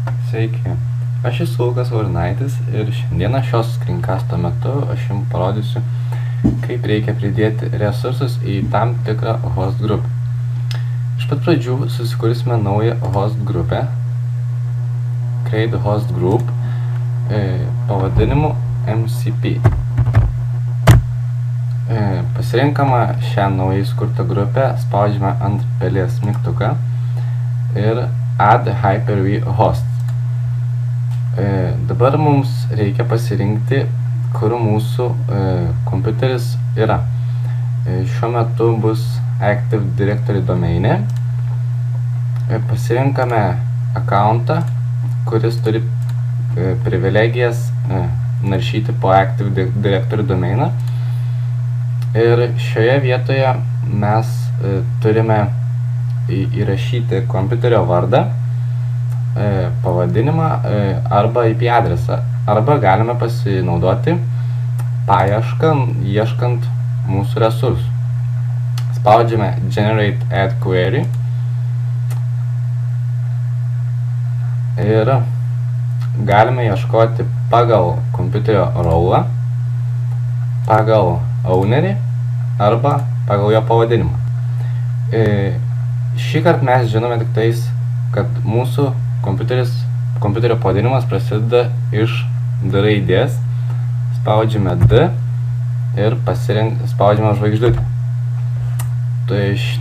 Sveiki, aš esu Lukas Laurinaitis ir šiandieną šios screencasto metu aš jums parodysiu, kaip reikia pridėti resursus į tam tikrą host grupę. Iš pat pradžių susikursime naują host grupę, create host group, pavadinimu MCP. Pasirinkama šią naujai sukurtą grupę, spaudžiame ant pelės mygtuką ir add Hyper-V host. Dabar mums reikia pasirinkti, kur mūsų kompiuteris yra. Šiuo metu bus Active Directory domaine. Pasirinkame accountą, kuris turi privilegijas naršyti po Active Directory domainą. Ir šioje vietoje mes turime įrašyti kompiuterio vardą, pavadinimą arba IP adresą. Arba galime pasinaudoti paiešką, ieškant mūsų resursų. Spaudžiame Generate Add Query ir galime ieškoti pagal kompiuterio rolą, pagal ownerį arba pagal jo pavadinimą. Šįkart mes žinome tik tais, kad mūsų kompiuterio pavadinimas prasideda iš D raidės. Spaudžiame D ir spaudžiame žvaigždutę.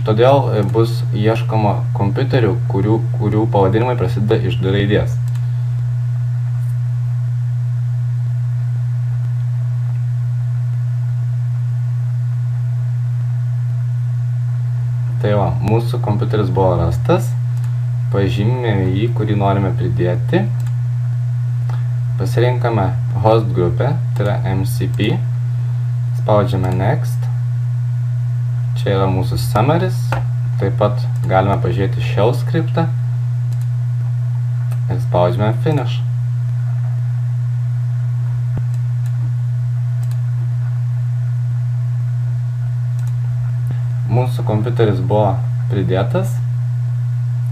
Todėl bus ieškoma kompiuterių, kurių pavadinimai prasideda iš D raidės. Tai va, mūsų kompiuteris buvo rastas, pažymime jį, kurį norime pridėti, pasirinkame host grupę, tai yra MCP, spaudžiame Next, čia yra mūsų summaries, taip pat galime pažiūrėti shell skriptą ir spaudžiame Finish. Mūsų kompiuteris buvo pridėtas.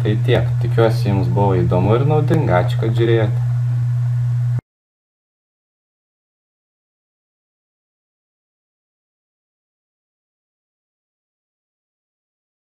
Tai tiek. Tikiuosi jums buvo įdomu ir naudinga. Ačiū, kad žiūrėjote.